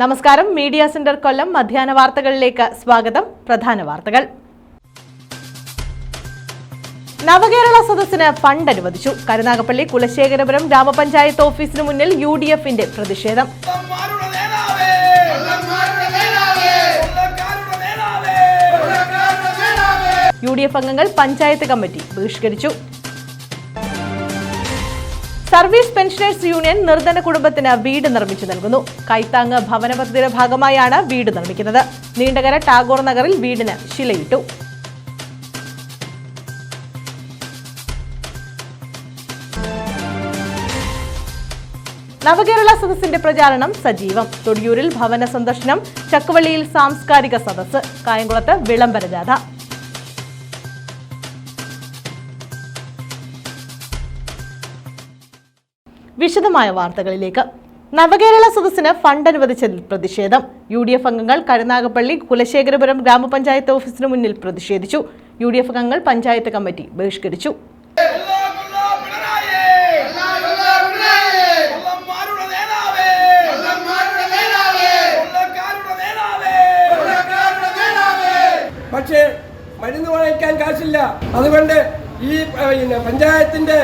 നമസ്കാരം. Media centre കൊല്ലം മധ്യാഹ്ന വാർത്തകളിലേക്ക് സ്വാഗതം. പ്രധാന വാർത്തകൾ. നവകേരള സദസ്സിന് ഫണ്ട് അനുവദിച്ചു. കരുനാഗപ്പള്ളി കുലശേഖരപുരം ഗ്രാമപഞ്ചായത്ത് ഓഫീസിന് മുന്നിൽ UDFന്റെ പ്രതിഷേധം. UDF അംഗങ്ങൾ പഞ്ചായത്ത് കമ്മിറ്റി ബഹിഷ്കരിച്ചു. സർവീസ് പെൻഷനേഴ്സ് യൂണിയൻ നിർധന കുടുംബത്തിന് വീട് നിർമ്മിച്ചു നൽകുന്നു. കൈത്താങ് ഭവന പദ്ധതിയുടെ ഭാഗമായാണ് വീട് നിർമ്മിക്കുന്നത്. നീണ്ടകര ടാഗോർ നഗറിൽ വീടിന് ശിലയിട്ടു. നവകേരള സദസ്സിന്റെ പ്രചാരണം സജീവം. തൊടിയൂരിൽ ഭവന സന്ദർശനം, ചക്കുവള്ളിയിൽ സാംസ്കാരിക സദസ്സ്, കായംകുളത്ത് വിളംബര ജാഥ. വിശദമായ വാർത്തകളിലേക്ക്. നവകേരള സദസ്സിന് ഫണ്ട് അനുവദിച്ചതിൽ പ്രതിഷേധം. UDF അംഗങ്ങൾ കരുനാഗപ്പള്ളി കുലശേഖരപുരം ഗ്രാമപഞ്ചായത്ത് ഓഫീസിന് മുന്നിൽ പ്രതിഷേധിച്ചു. UDF അംഗങ്ങൾ പഞ്ചായത്ത് കമ്മിറ്റി ബഹിഷ്കരിച്ചു. പക്ഷേ മരുന്ന് വാങ്ങിക്കാൻ കാശില്ല. അതുകൊണ്ട് ഈ പഞ്ചായത്തിന്റെ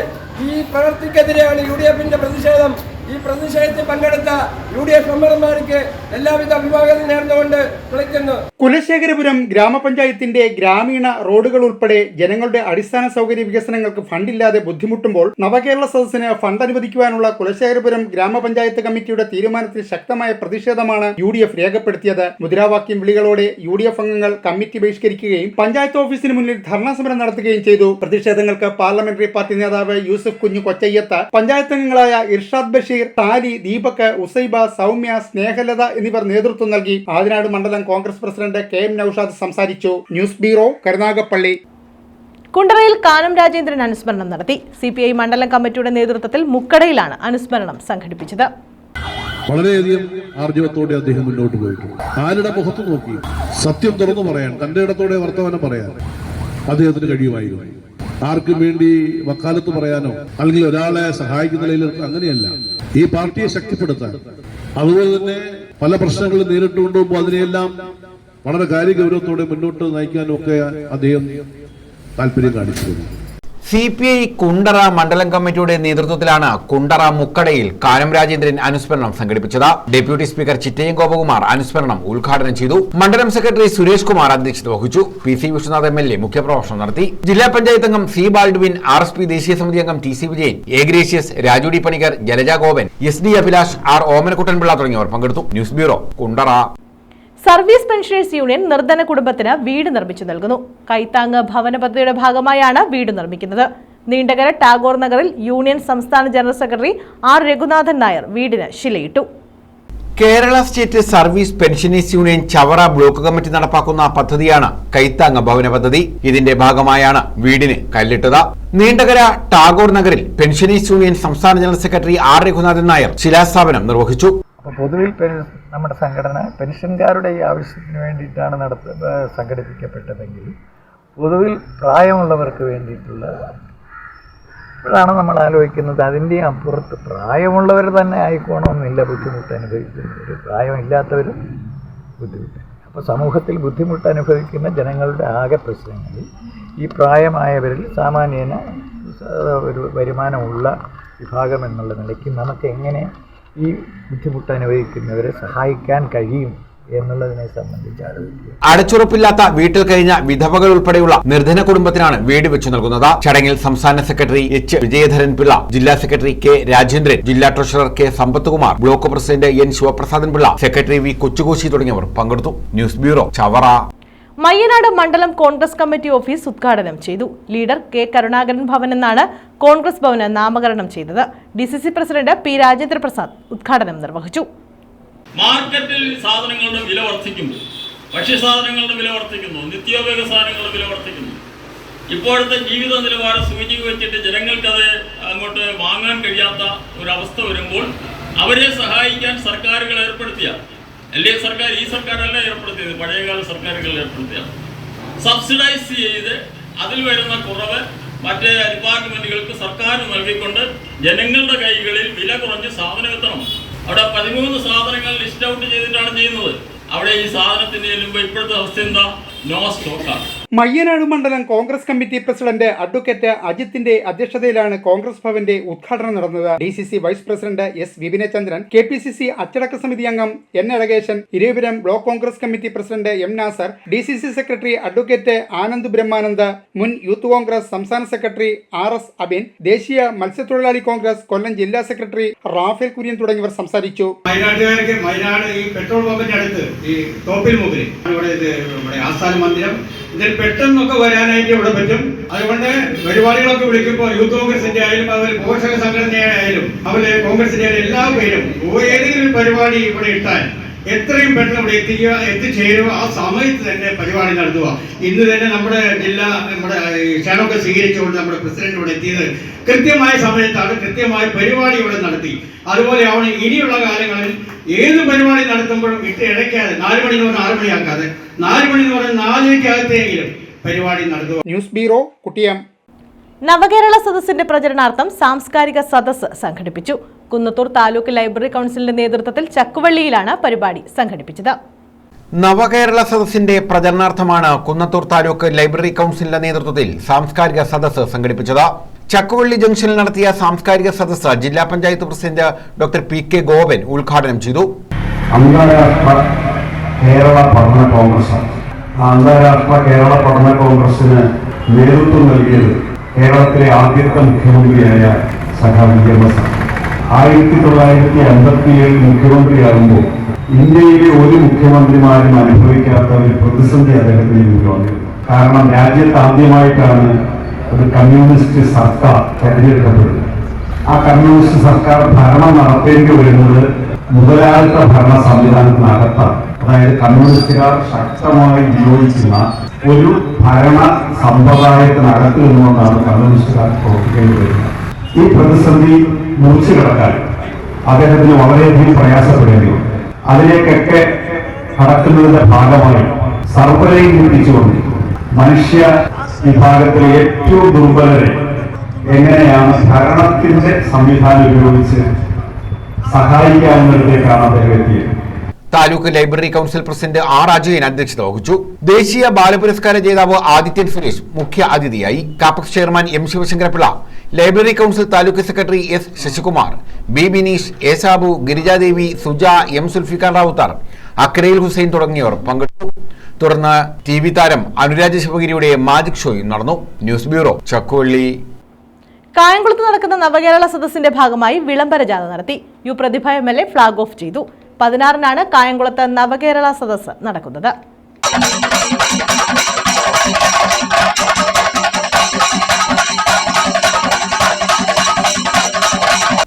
ഈ പ്രവർത്തിക്കെതിരെയാണ് UDFന്റെ പ്രതിഷേധം. ഈ പ്രതിഷേധത്തിൽ പങ്കെടുത്ത UDF മെമ്പർമാർക്ക് എല്ലാവിധ അഭിവാദ്യം നേർന്നുകൊണ്ട് വിളിക്കുന്നു. കുലശേഖരപുരം ഗ്രാമപഞ്ചായത്തിന്റെ ഗ്രാമീണ റോഡുകൾ ഉൾപ്പെടെ ജനങ്ങളുടെ അടിസ്ഥാന സൗകര്യ വികസനങ്ങൾക്ക് ഫണ്ടില്ലാതെ ബുദ്ധിമുട്ടുമ്പോൾ നവകേരള സദസ്സിന് ഫണ്ട് അനുവദിക്കുവാനുള്ള കുലശേഖരപുരം ഗ്രാമപഞ്ചായത്ത് കമ്മിറ്റിയുടെ തീരുമാനത്തിൽ ശക്തമായ പ്രതിഷേധമാണ് UDF രേഖപ്പെടുത്തിയത്. മുദ്രാവാക്യം വിളികളോടെ UDF അംഗങ്ങൾ കമ്മിറ്റി ബഹിഷ്കരിക്കുകയും പഞ്ചായത്ത് ഓഫീസിന് മുന്നിൽ ധർണാ സമരം നടത്തുകയും ചെയ്തു. പ്രതിഷേധങ്ങൾക്ക് പാർലമെന്ററി പാർട്ടി നേതാവ് യൂസഫ് കുഞ്ഞു കൊച്ചയ്യത്ത്, പഞ്ചായത്ത് അംഗങ്ങളായ ഇർഷാദ് ബഷീർ, താലി, ദീപക്, ഉസൈബ, സൗമ്യ, സ്നേഹലത എന്നിവർ നേതൃത്വം നൽകി. ആദിനാട് മണ്ഡലം കോൺഗ്രസ് പ്രസിഡന്റ് KM നൌഷാദ് സംസാരിച്ചു. News bureau, Karunagappally. കുണ്ടറയിൽ കാനം രാജേന്ദ്രൻ അനുസ്മരണം നടത്തി. CPI മണ്ഡലം കമ്മിറ്റിയുടെ നേതൃത്വത്തിൽ മുക്കടയിലാണ് അനുസ്മരണം സംഘടിപ്പിച്ചത്. വളരെയധികം ആർജവത്തോടെ അദ്ദേഹം മുന്നോട്ട് പോയിട്ടുണ്ട്. ആരുടെ മുഖത്ത് നോക്കി സത്യം തുറന്നു പറയാൻ, തന്റെ ഇടത്തോടെ വർത്തമാനം പറയാൻ അദ്ദേഹത്തിന് കഴിയുമായിരുന്നു. ആർക്കും വേണ്ടി വക്കാലത്ത് പറയാനോ അല്ലെങ്കിൽ ഒരാളെ സഹായിക്കുന്ന നിലയിൽ അങ്ങനെയല്ല. ഈ പാർട്ടിയെ ശക്തിപ്പെടുത്താൻ, അതുപോലെ തന്നെ പല പ്രശ്നങ്ങളും നേരിട്ട് കൊണ്ടുപോകുമ്പോൾ അതിനെയെല്ലാം വളരെ കാര്യഗൗരവത്തോടെ മുന്നോട്ട് നയിക്കാനും ഒക്കെ അദ്ദേഹം താല്പര്യം കാണിച്ചിരുന്നു. CPI കുണ്ടറ മണ്ഡലം കമ്മിറ്റിയുടെ നേതൃത്വത്തിലാണ് കുണ്ടറ മുക്കടയിൽ കാനം രാജേന്ദ്രൻ അനുസ്മരണം സംഘടിപ്പിച്ചത്. ഡെപ്യൂട്ടി സ്പീക്കർ ചിറ്റയം ഗോപകുമാർ അനുസ്മരണം ഉദ്ഘാടനം ചെയ്തു. മണ്ഡലം സെക്രട്ടറി സുരേഷ് കുമാർ അധ്യക്ഷത വഹിച്ചു. PC വിശ്വനാഥ് MLA മുഖ്യപ്രഭാഷണം നടത്തി. ജില്ലാ പഞ്ചായത്ത് അംഗം C ബാൽഡ്വിൻ, RSP ദേശീയ സമിതി അംഗം TC Vijayan, A Gracious, Raju D Panicker, Jalaja Gopan, SD Abhilash, R Omanakuttanpillai തുടങ്ങിയവർ പങ്കെടുത്തു. News bureau, Kundara. Service pensioners union നിർധന കുടുംബത്തിന് വീട് നിർമ്മിച്ചു നൽകുന്നു. കൈത്താങ് ഭവന പദ്ധതിയുടെ ഭാഗമായാണ് വീട് നിർമ്മിക്കുന്നത്. നീണ്ടകര ടാഗോർ നഗറിൽ യൂണിയൻ സംസ്ഥാന general secretary R Raghunathan Nair വീടിന് ശിലയിട്ടു. Kerala state service pensioners union Chavara block committee നടപ്പാക്കുന്ന പദ്ധതിയാണ് കൈത്താങ് ഭവന പദ്ധതി. ഇതിന്റെ ഭാഗമായാണ് വീടിന് കല്ലിട്ടത്. നീണ്ടകര ടാഗോർ നഗറിൽ പെൻഷനേഴ്സ് യൂണിയൻ സംസ്ഥാന general secretary R Raghunathan Nair ശിലാസ്ഥാപനം നിർവഹിച്ചു. പൊതുവിൽ നമ്മുടെ സംഘടന പെൻഷൻകാരുടെ ഈ ആവശ്യത്തിന് വേണ്ടിയിട്ടാണ് സംഘടിപ്പിക്കപ്പെട്ടതെങ്കിൽ പൊതുവിൽ പ്രായമുള്ളവർക്ക് വേണ്ടിയിട്ടുള്ള ഇപ്പോഴാണ് നമ്മൾ ആലോചിക്കുന്നത്. അതിൻ്റെ അപ്പുറത്ത് പ്രായമുള്ളവർ തന്നെ ആയിക്കോണമെന്നില്ല ബുദ്ധിമുട്ട് അനുഭവിക്കുന്നവർ, പ്രായമില്ലാത്തവരും ബുദ്ധിമുട്ട്. അപ്പോൾ സമൂഹത്തിൽ ബുദ്ധിമുട്ട് അനുഭവിക്കുന്ന ജനങ്ങളുടെ ആകെ പ്രശ്നങ്ങളിൽ ഈ പ്രായമായവരിൽ സാമാന്യേന ഒരു വരുമാനമുള്ള വിഭാഗം എന്നുള്ള നിലയ്ക്ക് നമുക്ക് എങ്ങനെ ഈ ബുദ്ധിമുട്ട് അനുഭവിക്കുന്നവരെ സഹായിക്കാൻ കഴിയും എന്നുള്ളതിനെ സംബന്ധിച്ച് ആലോചിക്കുക. അടച്ചുറപ്പില്ലാത്ത വീട്ടിൽ കഴിഞ്ഞ വിധവകൾ ഉൾപ്പെടെയുള്ള നിർധന കുടുംബത്തിനാണ് വീട് വെച്ചു നൽകുന്നത്. ചടങ്ങിൽ സംസ്ഥാന സെക്രട്ടറി H വിജയധരൻ പിള്ള, ജില്ലാ സെക്രട്ടറി K രാജേന്ദ്രൻ, ജില്ലാ treasurer K Sampathkumar, block president N Sivaprasadan Pillai, secretary V Kochukoshy തുടങ്ങിയവർ പങ്കെടുത്തു. News bureau, Chavara. മയ്യനാട് മണ്ഡലം കോൺഗ്രസ് കമ്മിറ്റി ഓഫീസ് ഉദ്ഘാടനം ചെയ്തു. ലീഡർ K കരുണാകരൻ ഭവൻ എന്നാണ് കോൺഗ്രസ് ഭവന് നാമകരണം ചെയ്തത്. DCC president P Rajendra Prasad ഉദ്ഘാടനം നിർവഹിച്ചു. മാർക്കറ്റിൽ സാധനങ്ങളുടെ വില വർദ്ധിക്കുന്നു, ഭക്ഷ്യസാധനങ്ങളുടെ വില വർദ്ധിക്കുന്നു, നിത്യോപയോഗ സാധനങ്ങളുടെ വില വർദ്ധിക്കുന്നു. ഇപ്പോഴത്തെ ജീവിത നിലവാരം സൂചിക വെച്ചിട്ട് ജനങ്ങൾക്കത് അങ്ങോട്ട് വാങ്ങാൻ കഴിയാത്ത ഒരവസ്ഥ വരുമ്പോൾ അവരെ സഹായിക്കാൻ സർക്കാരുകൾ ഏർപ്പെടുത്തിയ സർക്കാർ ഈ സർക്കാരല്ല ഏർപ്പെടുത്തിയത്, പഴയകാല സർക്കാരുകൾ ഏർപ്പെടുത്തിയ സബ്സിഡൈസ് ചെയ്ത് അതിൽ വരുന്ന കുറവ് മറ്റേ ഡിപ്പാർട്ട്മെന്റുകൾക്ക് സർക്കാർ നൽകിക്കൊണ്ട് ജനങ്ങളുടെ കൈകളിൽ വില കുറഞ്ഞ് സാധനം എത്തണം. അവിടെ 13 സാധനങ്ങൾ ലിസ്റ്റ് ഔട്ട് ചെയ്തിട്ടാണ് അവിടെ ഈ സാധനത്തിന് ചെല്ലുമ്പോൾ ഇപ്പോഴത്തെ അവസ്ഥ എന്താ? നോ സ്റ്റോക്കാണ്. മയ്യനാട് മണ്ഡലം കോൺഗ്രസ് കമ്മിറ്റി പ്രസിഡന്റ് അഡ്വക്കേറ്റ് അജിത്തിന്റെ അധ്യക്ഷതയിലാണ് കോൺഗ്രസ് ഭവന്റെ ഉദ്ഘാടനം നടന്നത്. DCC vice president S. Vipinachandran, KPCC അച്ചടക്ക സമിതി അംഗം N. Azhakesan, Eravipuram block Congress committee president M. Nasar, DCC secretary advocate Anand Brahmanand, മുൻ യൂത്ത് കോൺഗ്രസ് സംസ്ഥാന സെക്രട്ടറി R. S. അബിൻ, ദേശീയ മത്സ്യത്തൊഴിലാളി കോൺഗ്രസ് കൊല്ലം ജില്ലാ സെക്രട്ടറി റാഫേൽ കുര്യൻ തുടങ്ങിയവർ സംസാരിച്ചു. മൈനാട് ഈ പെട്രോൾ പമ്പിന്റെ അടുത്ത് ഈ തോപ്പിൽ മുമ്പിൽ ഇവിടെ ആസ്ഥാന മന്ദിരം, ഇതിൽ പെട്ടെന്നൊക്കെ വരാനായിട്ട് ഇവിടെ പറ്റും. അതുകൊണ്ട് പരിപാടികളൊക്കെ വിളിക്കുമ്പോൾ യൂത്ത് കോൺഗ്രസിന്റെ ആയാലും അവർ പോഷക സംഘടനയായാലും അവര് കോൺഗ്രസിന്റെ ആയാലും എല്ലാ പേരും ഏതെങ്കിലും പരിപാടി ഇവിടെ ഇട്ടാൽ എത്രയും പെട്ടെന്ന് ഇവിടെ എത്തിച്ചേരുക, ആ സമയത്ത് തന്നെ പരിപാടി നടത്തുക. ഇന്ന് തന്നെ നമ്മുടെ ക്ഷണമൊക്കെ സ്വീകരിച്ചുകൊണ്ട് നമ്മുടെ പ്രസിഡന്റ് ഇവിടെ എത്തിയത് കൃത്യമായ സമയത്താണ്, കൃത്യമായ പരിപാടി ഇവിടെ നടത്തി. അതുപോലെ ആവണം ഇനിയുള്ള കാലങ്ങളിൽ ഏത് പരിപാടി നടത്തുമ്പോഴും ഇടയ്ക്കാതെ 4 മണി എന്ന് പറഞ്ഞാൽ 6 മണിയാക്കാതെ 4 മണി എന്ന് പറഞ്ഞാൽ 4:30 പരിപാടി നടത്തുക. News bureau, കുട്ടിയം. നവകേരള സദസ്സിന്റെ പ്രചരണാർത്ഥം സാംസ്കാരിക സദസ്സ് സംഘടിപ്പിച്ചു. കുന്നത്തൂർ താലൂക്ക് ലൈബ്രറി കൗൺസിലിന്റെ നേതൃത്വത്തിൽ ചക്കുവള്ളിയിലാണ് പരിപാടി സംഘടിപ്പിച്ചത്. നവകേരള സദസ്സിന്റെ പ്രചരണാർത്ഥമാണ് കുന്നത്തൂർ താലൂക്ക് ലൈബ്രറി കൗൺസിലിന്റെ നേതൃത്വത്തിൽ സാംസ്കാരിക സദസ്സ് സംഘടിപ്പിച്ചത്. ചക്കുവള്ളി ജംഗ്ഷനിൽ നടത്തിയ സാംസ്കാരിക സദസ്സ് ജില്ലാ panchayat president doctor P.K. Gopan ഉദ്ഘാടനം ചെയ്തു. അന്താരാഷ്ട്ര കേരള പഠന കോൺഗ്രസ്, അന്താരാഷ്ട്ര കേരള പഠന കോൺഗ്രസിന് നേതൃത്വം നൽകിയത് കേരളത്തിലെ ആദ്യത്തെ മുഖ്യമന്ത്രിയായ സഖാവ് എം. എസ്. 1957 മുഖ്യമന്ത്രിയാകുമ്പോൾ ഇന്ത്യയിലെ ഒരു മുഖ്യമന്ത്രിമാരും അനുഭവിക്കാത്ത ഒരു പ്രതിസന്ധി അദ്ദേഹത്തിന് മുന്നിൽ വന്നിരുന്നു. കാരണം രാജ്യത്ത് ആദ്യമായിട്ടാണ് ഒരു കമ്മ്യൂണിസ്റ്റ് സർക്കാർ തെരഞ്ഞെടുക്കപ്പെടുന്നത്. ആ കമ്മ്യൂണിസ്റ്റ് സർക്കാർ ഭരണം നടത്തേണ്ടി വരുന്നത് മുതലാളിത്ത ഭരണ സംവിധാനത്തിനകത്താണ്. അതായത് കമ്മ്യൂണിസ്റ്റുകാർ ശക്തമായി വിയോജിക്കുന്ന ഒരു ഭരണ സമ്പ്രദായത്തിനകത്ത് നിന്നുകൊണ്ടാണ് കമ്മ്യൂണിസ്റ്റുകാർ പ്രവർത്തിക്കേണ്ടി വരുന്നത്. ഈ പ്രതിസന്ധി മുറിച്ചു കിടക്കാൻ അദ്ദേഹത്തിന് വളരെയധികം പ്രയാസപ്പെടേണ്ടി വന്നു. അതിലേക്കൊക്കെ കടക്കുന്നതിന്റെ ഭാഗമായി സർവരെയും മുട്ടിച്ചുകൊണ്ട് മനുഷ്യ വിഭാഗത്തിലെ ഏറ്റവും ദുർബലരെ എങ്ങനെയാണ് ഭരണത്തിന്റെ സംവിധാനം ഉപയോഗിച്ച് സഹായിക്കാവുന്നതിലേക്കാണ് അദ്ദേഹം എത്തിയത്. Taluk library council president R. Ajayan അധ്യക്ഷത വഹിച്ചു. ദേശീയ ബാലപുരസ്കാര ജേതാവ് ആദിത്യൻ സുരേഷ് മുഖ്യ അതിഥിയായി. Kapex chairman M. Sivasankarapillai, library council taluk secretary S. Sasikumar, B. Bineesh, A. Sabu, Girijadevi, Suja, M. Sulfikhar Ravuthar, അക്രയിൽ ഹുസൈൻ തുടങ്ങിയവർ പങ്കെടുത്തു. തുടർന്ന് TV താരം അനുരാജ് ശിവഗിരിയുടെ മാജിക് ഷോയും നടന്നു. News bureau, Chakkuvalli. കായംകുളത്ത് നടക്കുന്ന നവകേരള സദസ്സിന്റെ ഭാഗമായി വിളംബര ജാഥ നടത്തി. യു. പ്രതിഭ MLA ഫ്ളാഗ് ഓഫ് ചെയ്തു. 16-നാണ് കായംകുളത്ത് നവകേരള സദസ്സ് നടക്കുന്നത്.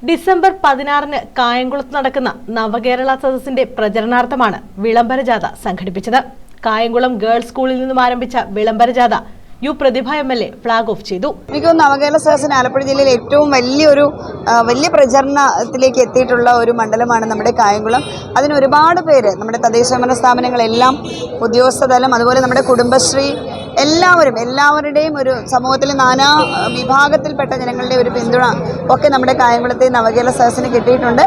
ഡിസംബർ 16-ന് കായംകുളത്ത് നടക്കുന്ന നവകേരള സദസ്സിന്റെ പ്രചരണാർത്ഥമാണ് വിളംബര ജാഥ സംഘടിപ്പിച്ചത്. കായംകുളം ഗേൾസ് സ്കൂളിൽ നിന്നും ആരംഭിച്ച വിളംബര ജാഥ യു. പ്രതിഭ MLA ഫ്ളാഗ് ഓഫ് ചെയ്തു. എനിക്ക് നവകേരള സദസ്സിന് ആലപ്പുഴ ജില്ലയിൽ ഏറ്റവും വലിയ പ്രചരണത്തിലേക്ക് എത്തിയിട്ടുള്ള ഒരു മണ്ഡലമാണ് നമ്മുടെ കായംകുളം. അതിന് ഒരുപാട് പേര്, നമ്മുടെ തദ്ദേശഭരണ സ്ഥാപനങ്ങളെല്ലാം, ഉദ്യോഗസ്ഥതലം, അതുപോലെ നമ്മുടെ കുടുംബശ്രീ, എല്ലാവരുടെയും ഒരു സമൂഹത്തിലെ നാനാ വിഭാഗത്തിൽപ്പെട്ട ജനങ്ങളുടെ ഒരു പിന്തുണ ഒക്കെ നമ്മുടെ കായംകുളത്തെ നവകേരള സദസ്സിന് കിട്ടിയിട്ടുണ്ട്.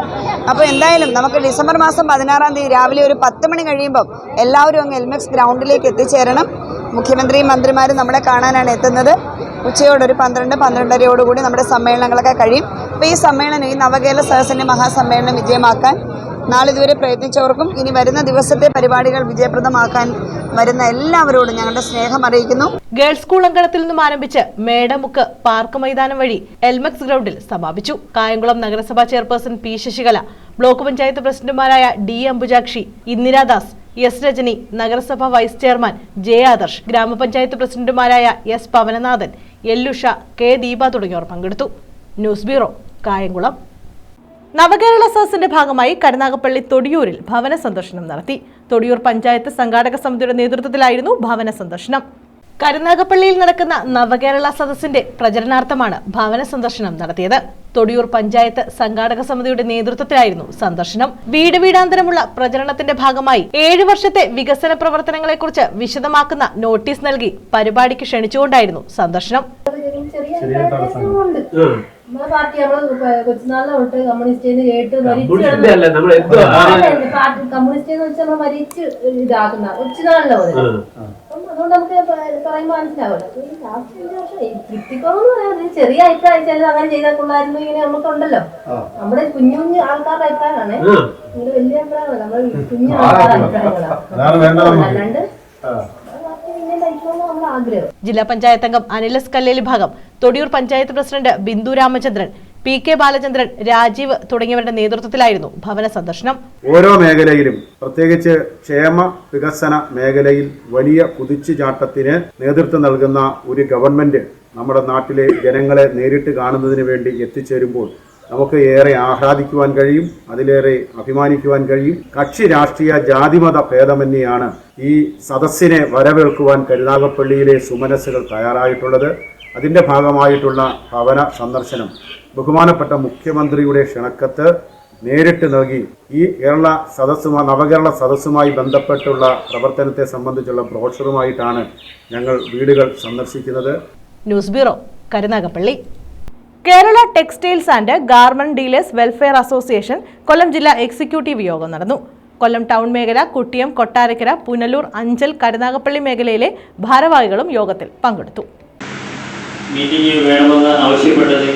അപ്പോൾ എന്തായാലും നമുക്ക് ഡിസംബർ മാസം 16-ാം തീയതി രാവിലെ ഒരു 10 മണി കഴിയുമ്പോൾ എല്ലാവരും അങ്ങ് എൽമെക്സ് ഗ്രൗണ്ടിലേക്ക് എത്തിച്ചേരണം. മുഖ്യമന്ത്രിയും മന്ത്രിമാരും നമ്മളെ കാണാനാണ് എത്തുന്നത്. ഉച്ചയോടൊരു 12-12:30 നമ്മുടെ സമ്മേളനങ്ങളൊക്കെ കഴിയും. അപ്പോൾ ഈ സമ്മേളനം, ഈ നവകേരള സദസ്സിൻ്റെ മഹാസമ്മേളനം വിജയമാക്കാൻ നാളിതുവരെ പ്രയത്നിച്ചവർക്കും ഇനി വരുന്ന ദിവസത്തെ പരിപാടികൾ വിജയപ്രദമാക്കാൻ വരുന്ന എല്ലാവരോടും ഞങ്ങളുടെ സ്നേഹം അറിയിക്കുന്നു. ഗേൾസ് സ്കൂൾ അങ്കണത്തിൽ നിന്നും ആരംഭിച്ച് മേടമുക്ക് പാർക്ക് മൈതാനം വഴി എൽമെക്സ് ഗ്രൗണ്ടിൽ സമാപിച്ചു. കായംകുളം നഗരസഭാ chairperson P. Sasikala, block panchayat പ്രസിഡന്റുമാരായ D. അംബുജാക്ഷി, ഇന്ദിരാദാസ്, S. രജനി, നഗരസഭാ വൈസ് ചെയർമാൻ J. ആദർശ്, ഗ്രാമപഞ്ചായത്ത് പ്രസിഡന്റുമാരായ S. Pavananathan, L. Usha, K. Deepa തുടങ്ങിയവർ പങ്കെടുത്തു. News bureau, Kayamkulam. നവകേരള സദസ്സിന്റെ ഭാഗമായി കരുനാഗപ്പള്ളി തൊടിയൂരിൽ ഭവന സന്ദർശനം നടത്തി. തൊടിയൂർ പഞ്ചായത്ത് സംഘാടക സമിതിയുടെ നേതൃത്വത്തിലായിരുന്നു ഭവന സന്ദർശനം. കരുനാഗപ്പള്ളിയിൽ നടക്കുന്ന നവകേരള സദസ്സിന്റെ പ്രചരണാർത്ഥമാണ് ഭവന സന്ദർശനം നടത്തിയത്. തൊടിയൂർ പഞ്ചായത്ത് സംഘാടക സമിതിയുടെ നേതൃത്വത്തിലായിരുന്നു സന്ദർശനം. വീട് വീടാന്തരമുള്ള പ്രചരണത്തിന്റെ ഭാഗമായി 7 വർഷത്തെ വികസന പ്രവർത്തനങ്ങളെക്കുറിച്ച് വിശദമാക്കുന്ന നോട്ടീസ് നൽകി പരിപാടിക്ക് ക്ഷണിച്ചുകൊണ്ടായിരുന്നു സന്ദർശനം. നമ്മളെ പാർട്ടി കൊച്ചുനാളിലെ തൊട്ട് കമ്മ്യൂണിസ്റ്റ് കേട്ട് കമ്മ്യൂണിസ്റ്റ് എന്ന് വെച്ചാൽ നമ്മൾ മരിച്ച് ഇതാക്കുന്ന കൊച്ചുനാളിലെ പോലെ. അപ്പം അതുകൊണ്ട് നമുക്ക് പറയുമ്പോൾ മനസ്സിലാവില്ല. തൃപ്തിക്കുറവെന്ന് പറയാൻ ചെറിയ അഭിപ്രായം ചിലത് അങ്ങനെ ചെയ്താൽ കൊള്ളായിരുന്നു ഇങ്ങനെ നമുക്കുണ്ടല്ലോ. നമ്മുടെ കുഞ്ഞു കുഞ്ഞു ആൾക്കാരുടെ അഭിപ്രായമാണ്. നിങ്ങളുടെ വലിയ അഭിപ്രായമല്ല, നമ്മുടെ കുഞ്ഞു ആൾക്കാരുടെ അഭിപ്രായങ്ങളാണ്. അല്ലാണ്ട് ജില്ലാ പഞ്ചായത്ത് അംഗം അനിലസ് കല്ലേലി ഭാഗം, തൊടിയൂർ പഞ്ചായത്ത് പ്രസിഡന്റ് ബിന്ദു രാമചന്ദ്രൻ, PK ബാലചന്ദ്രൻ, രാജീവ് തുടങ്ങിയവരുടെ നേതൃത്വത്തിലായിരുന്നു ഭവന സന്ദർശനം. ഓരോ മേഖലയിലും പ്രത്യേകിച്ച് ക്ഷേമ വികസന മേഖലയിൽ വലിയ കുതിച്ചുചാട്ടത്തിന് നേതൃത്വം നൽകുന്ന ഒരു ഗവൺമെന്റ് നമ്മുടെ നാട്ടിലെ ജനങ്ങളെ നേരിട്ട് കാണുന്നതിന് വേണ്ടി എത്തിച്ചേരുമ്പോൾ നമുക്ക് ഏറെ ആഹ്ലാദിക്കുവാൻ കഴിയും, അതിലേറെ അഭിമാനിക്കുവാൻ കഴിയും. കക്ഷി രാഷ്ട്രീയ ജാതിമത ഭേദമന്യെയാണ് ഈ സദസ്സിനെ വരവേൽക്കുവാൻ കരുനാഗപ്പള്ളിയിലെ സുമനസ്സുകൾ തയ്യാറായിട്ടുള്ളത്. അതിൻ്റെ ഭാഗമായിട്ടുള്ള ഭവന സന്ദർശനം ബഹുമാനപ്പെട്ട മുഖ്യമന്ത്രിയുടെ ക്ഷണക്കത്ത് നേരിട്ട് നൽകി ഈ കേരള സദസ്സുമായി നവകേരള സദസ്സുമായി ബന്ധപ്പെട്ടുള്ള പ്രവർത്തനത്തെ സംബന്ധിച്ചുള്ള ബ്രോഷറുമായിട്ടാണ് ഞങ്ങൾ വീടുകൾ സന്ദർശിക്കുന്നത്. News bureau, Karunagappally. Kerala textiles and garment dealers welfare association Kollam ജില്ലാ എക്സിക്യൂട്ടീവ് യോഗം നടന്നു. കൊല്ലം ടൗൺ മേഖല, കുട്ടിയം, കൊട്ടാരക്കര, പുനലൂർ, അഞ്ചൽ, കരുനാഗപ്പള്ളി മേഖലയിലെ ഭാരവാഹികളും യോഗത്തിൽ പങ്കെടുത്തു. മീറ്റിംഗ് വേണമെന്ന് ആവശ്യപ്പെട്ടത്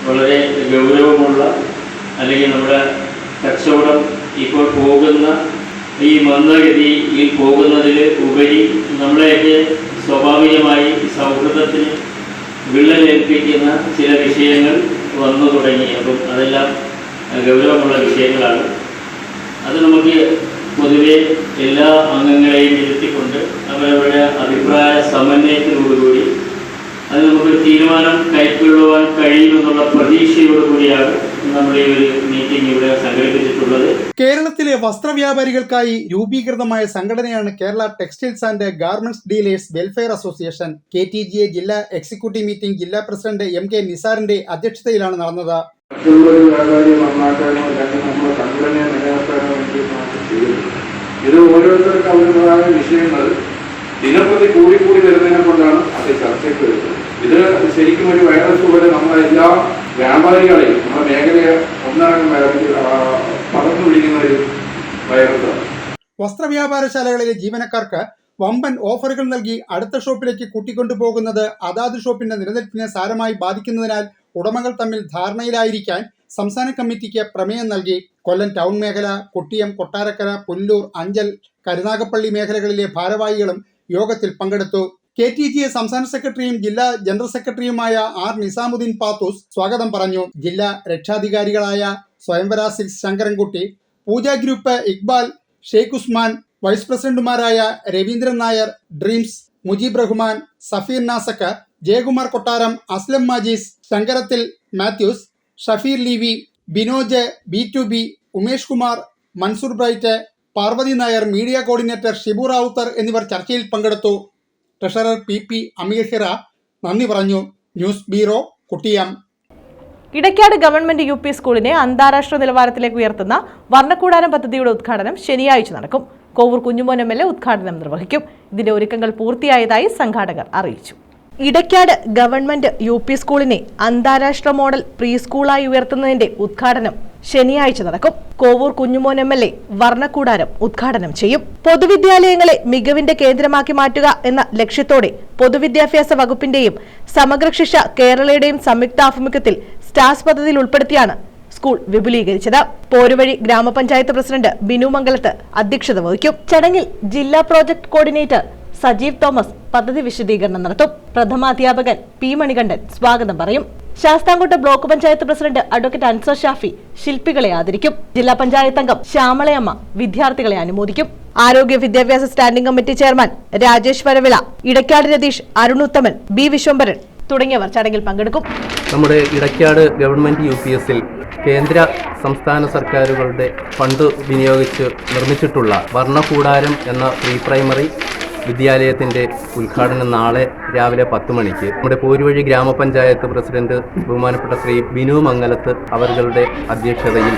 വളരെ ഗൗരവമുള്ള, അല്ലെങ്കിൽ നമ്മുടെ കച്ചവടം ഇപ്പോൾ പോകുന്ന ഈ മന്ദഗതിയിൽ പോകുന്നതിൽ ഉപരി നമ്മളെയൊക്കെ സ്വാഭാവികമായി സൗഹൃദത്തിന് വിള്ളലേൽപ്പിക്കുന്ന ചില വിഷയങ്ങൾ വന്നു തുടങ്ങി. അപ്പം അതെല്ലാം ഗൗരവമുള്ള വിഷയങ്ങളാണ്. അത് നമുക്ക് പൊതുവെ എല്ലാ അംഗങ്ങളെയും ഇരുത്തിക്കൊണ്ട് അവരവരുടെ അഭിപ്രായ സമന്വയത്തിനോടുകൂടി അത് നമുക്കൊരു തീരുമാനം കൈക്കൊള്ളുവാൻ കഴിയുമെന്നുള്ള പ്രതീക്ഷയോടുകൂടിയാണ് നമ്മുടെ ഈ ഒരു മീറ്റിംഗ് ഇവിടെ സംഘടിപ്പിച്ചിട്ടുള്ളത്. കേരളത്തിലെ വസ്ത്രവ്യാപാരികൾക്കായി രൂപീകൃതമായ സംഘടനയാണ് Kerala textiles and garments dealers welfare association. KTGA ജില്ലാ എക്സിക്യൂട്ടീവ് മീറ്റിംഗ് ജില്ലാ പ്രസിഡന്റ് MK നിസാറിന്റെ അധ്യക്ഷതയിലാണ് നടന്നത്. ഇത് ഓരോരുത്തർക്ക് അവരുടേതായ വിഷയങ്ങൾ ദിനപ്രതി കൂടി വരുന്നതിനെ കൊണ്ടാണ് അത് ചർച്ചയ്ക്ക് വരുന്നത്. ഇത് ശരിക്കും ഒരു വൈറസ് പോലെ നമ്മളെ എല്ലാ വ്യാപാരികളെയും നമ്മുടെ മേഖലയെ ഒന്നടങ്കം പകർന്നു പിടിക്കുന്ന ഒരു വൈറസാണ്. വസ്ത്രവ്യാപാരശാലകളിലെ ജീവനക്കാർക്ക് വമ്പൻ ഓഫറുകൾ നൽകി അടുത്ത ഷോപ്പിലേക്ക് കൂട്ടിക്കൊണ്ടുപോകുന്നത് അതാത് ഷോപ്പിന്റെ നിലനിൽപ്പിനെ സാരമായി ബാധിക്കുന്നതിനാൽ ഉടമകൾ തമ്മിൽ ധാരണയിലായിരിക്കാൻ സംസ്ഥാന കമ്മിറ്റിക്ക് പ്രമേയം നൽകി. കൊല്ലം ടൗൺ മേഖല, കുട്ടിയം, കൊട്ടാരക്കര, പുല്ലൂർ, അഞ്ചൽ, കരുനാഗപ്പള്ളി മേഖലകളിലെ ഭാരവാഹികളും യോഗത്തിൽ പങ്കെടുത്തു. KTGA സംസ്ഥാന സെക്രട്ടറിയും ജില്ലാ ജനറൽ സെക്രട്ടറിയുമായ R നിസാമുദ്ദീൻ പാത്തൂസ് സ്വാഗതം പറഞ്ഞു. ജില്ലാ രക്ഷാധികാരികളായ Swayamvara silks Sankarankutty, Pooja group Iqbal, Sheikh Usman, vice പ്രസിഡന്റുമാരായ രവീന്ദ്രൻ നായർ, ഡ്രീംസ്, മുജീബ് റഹ്മാൻ, സഫീർ നാസക്ക്, ജയകുമാർ കൊട്ടാരം, അസ്ലം മാജീസ്, ശങ്കരത്തിൽ Mathews, Shafeer Levi, Binoj, B2B, Umesh Kumar, Mansoor Bright, Parvathy Nair, media coordinator Shibu Ravuthar എന്നിവർ ചർച്ചയിൽ പങ്കെടുത്തു. ട്രഷറർ PP അമീർ ഹിറ നന്ദി പറഞ്ഞു. News bureau, Kuttiyam. Edakkad government UP സ്കൂളിനെ അന്താരാഷ്ട്ര നിലവാരത്തിലേക്ക് ഉയർത്തുന്ന വർണ്ണക്കൂടാരം പദ്ധതിയുടെ ഉദ്ഘാടനം ശനിയാഴ്ച നടക്കും. കോവൂർ കുഞ്ഞുമോൻ MLA ഉദ്ഘാടനം നിർവഹിക്കും. ഇതിന്റെ ഒരുക്കങ്ങൾ പൂർത്തിയായതായി സംഘാടകർ അറിയിച്ചു. ഇടയ്ക്കാട് ഗവൺമെന്റ് UP സ്കൂളിനെ അന്താരാഷ്ട്ര മോഡൽ പ്രീ സ്കൂളായി ഉയർത്തുന്നതിന്റെ ഉദ്ഘാടനം ശനിയാഴ്ച നടക്കും. കോവൂർ കുഞ്ഞുമോൻ MLA വർണ്ണക്കൂടാരം ഉദ്ഘാടനം ചെയ്യും. പൊതുവിദ്യാലയങ്ങളെ മികവിന്റെ കേന്ദ്രമാക്കി മാറ്റുക എന്ന ലക്ഷ്യത്തോടെ പൊതുവിദ്യാഭ്യാസ വകുപ്പിന്റെയും സമഗ്ര ശിക്ഷ കേരളയുടെയും സംയുക്താഭിമുഖ്യത്തിൽ സ്റ്റാർസ് പദ്ധതിയിൽ ഉൾപ്പെടുത്തിയാണ് സ്കൂൾ വിപുലീകരിച്ചത്. പോരുവഴി ഗ്രാമപഞ്ചായത്ത് പ്രസിഡന്റ് ബിനു മംഗലത്ത് അധ്യക്ഷത വഹിക്കും. ചടങ്ങിൽ ജില്ലാ പ്രോജക്ട് കോർഡിനേറ്റർ സജീവ് തോമസ് പദ്ധതി വിശദീകരണം നടത്തും. പ്രഥമാധ്യാപകൻ P മണികണ്ഠൻ സ്വാഗതം പറയും. Sasthamkotta block panchayat president advocate Ansar Shafi ശില്പികളെ ആദരിക്കും. ജില്ലാ പഞ്ചായത്ത് അംഗം ശ്യാമളയമ്മ വിദ്യാർത്ഥികളെ അനുമോദിക്കും. ആരോഗ്യ വിദ്യാഭ്യാസ standing committee chairman Rajesh Varavila, Edakkad Ratheesh, Arunuthaman, B Viswambharan തുടങ്ങിയവർ ചടങ്ങിൽ പങ്കെടുക്കും. നമ്മുടെ ഇടയ്ക്കാട് ഗവൺമെന്റ് UPSൽ കേന്ദ്ര സംസ്ഥാന സർക്കാരുകളുടെ ഫണ്ട് വിനിയോഗിച്ച് നിർമ്മിച്ചിട്ടുള്ള വർണ്ണക്കൂടാരം എന്ന പ്രീ പ്രൈമറി വിദ്യാലയത്തിൻ്റെ ഉദ്ഘാടനം നാളെ രാവിലെ 10 മണിക്ക് നമ്മുടെ പോരുവഴി ഗ്രാമപഞ്ചായത്ത് പ്രസിഡന്റ് ബഹുമാനപ്പെട്ട ശ്രീ ബിനു മംഗലത്ത് അവരുടെ അധ്യക്ഷതയിൽ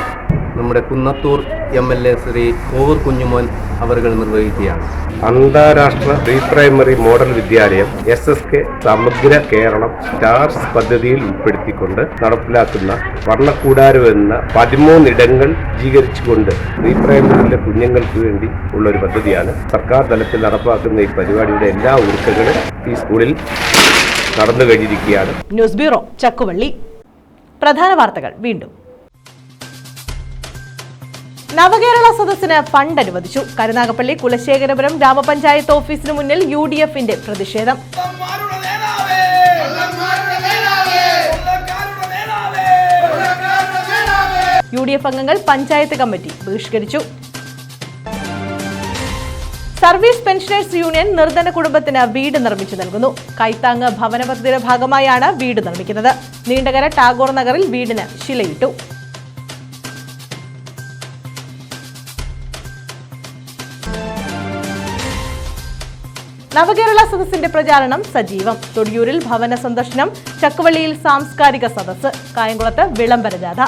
നമ്മുടെ കുന്നത്തൂർ MLA ശ്രീ കോവൂർ കുഞ്ഞുമോൻ അവർ നിർവഹിക്കുകയാണ്. അന്താരാഷ്ട്ര പ്രീ പ്രൈമറി മോഡൽ വിദ്യാലയം SSK സമഗ്ര കേരളം സ്റ്റാർസ് പദ്ധതിയിൽ ഉൾപ്പെടുത്തിക്കൊണ്ട് നടപ്പിലാക്കുന്ന വർണ്ണക്കൂടാരം എന്ന 13 ഇടങ്ങൾ സജ്ജീകരിച്ചുകൊണ്ട് പ്രീ പ്രൈമറിയിലെ കുഞ്ഞുങ്ങൾക്ക് വേണ്ടി ഉള്ള ഒരു പദ്ധതിയാണ്. സർക്കാർ തലത്തിൽ നടപ്പാക്കുന്ന ഈ പരിപാടിയുടെ എല്ലാ ഒരുക്കങ്ങളും ഈ സ്കൂളിൽ നടന്നു കഴിഞ്ഞിരിക്കുകയാണ്. News bureau, Chakkuvalli. പ്രധാന വാർത്തകൾ വീണ്ടും. നവകേരള സദസ്സിന് ഫണ്ട് അനുവദിച്ചു. കരുനാഗപ്പള്ളി കുലശേഖരപുരം ഗ്രാമപഞ്ചായത്ത് ഓഫീസിന് മുന്നിൽ UDFന്റെ പ്രതിഷേധം. UDF അംഗങ്ങൾ പഞ്ചായത്ത് കമ്മിറ്റി ബഹിഷ്കരിച്ചു. സർവീസ് പെൻഷനേഴ്സ് യൂണിയൻ നിർധന കുടുംബത്തിന് വീട് നിർമ്മിച്ചു നൽകുന്നു. കൈത്താങ് ഭവന പദ്ധതിയുടെ ഭാഗമായാണ് വീട് നിർമ്മിക്കുന്നത്. നീണ്ടകര ടാഗോർ നഗറിൽ വീടിന് ശിലയിട്ടു. നവകേരള സദസ്സിന്റെ പ്രചാരണം സജീവം. തൊടിയൂരിൽ ഭവന സന്ദർശനം, ചക്കുവള്ളിയിൽ സാംസ്കാരിക സദസ്സ്, കായംകുളത്ത് വിളംബര ജാഥ.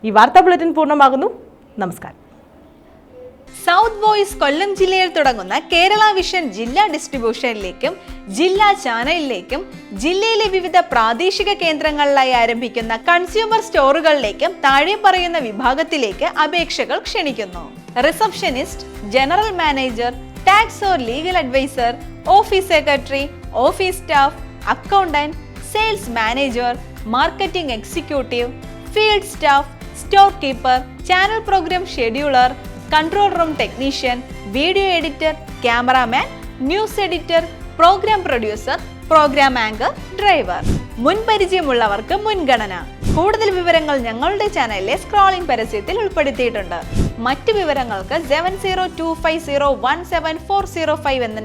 ഈ വാർത്താ ബുള്ളറ്റിൻ പൂർണ്ണമാകുന്നു. നമസ്കാരം. സൗത്ത് വോയിസ് കൊല്ലം ജില്ലയിൽ തുടങ്ങുന്ന കേരള വിഷൻ ജില്ലാ ഡിസ്ട്രിബ്യൂഷനിലേക്കും ജില്ലാ ചാനലിലേക്കും ജില്ലയിലെ വിവിധ പ്രാദേശിക കേന്ദ്രങ്ങളിലായി ആരംഭിക്കുന്ന കൺസ്യൂമർ സ്റ്റോറുകളിലേക്കും താഴെ പറയുന്ന വിഭാഗത്തിലേക്ക് അപേക്ഷകൾ ക്ഷണിക്കുന്നു. Receptionist, general manager, tax or legal adviser, office secretary, office staff, accountant, sales manager, marketing executive, field staff, store keeper, channel programme scheduler, control room technician, video editor, cameraman, news editor, programme producer, programme anchor, driver. മുൻപരിചയമുള്ളവർക്ക് മുൻഗണന. കൂടുതൽ വിവരങ്ങൾ ഞങ്ങളുടെ ചാനലിലെ scrolling പരസ്യത്തിൽ ഉൾപ്പെടുത്തിയിട്ടുണ്ട്. മറ്റു വിവരങ്ങൾക്ക് 7025017405 എന്ന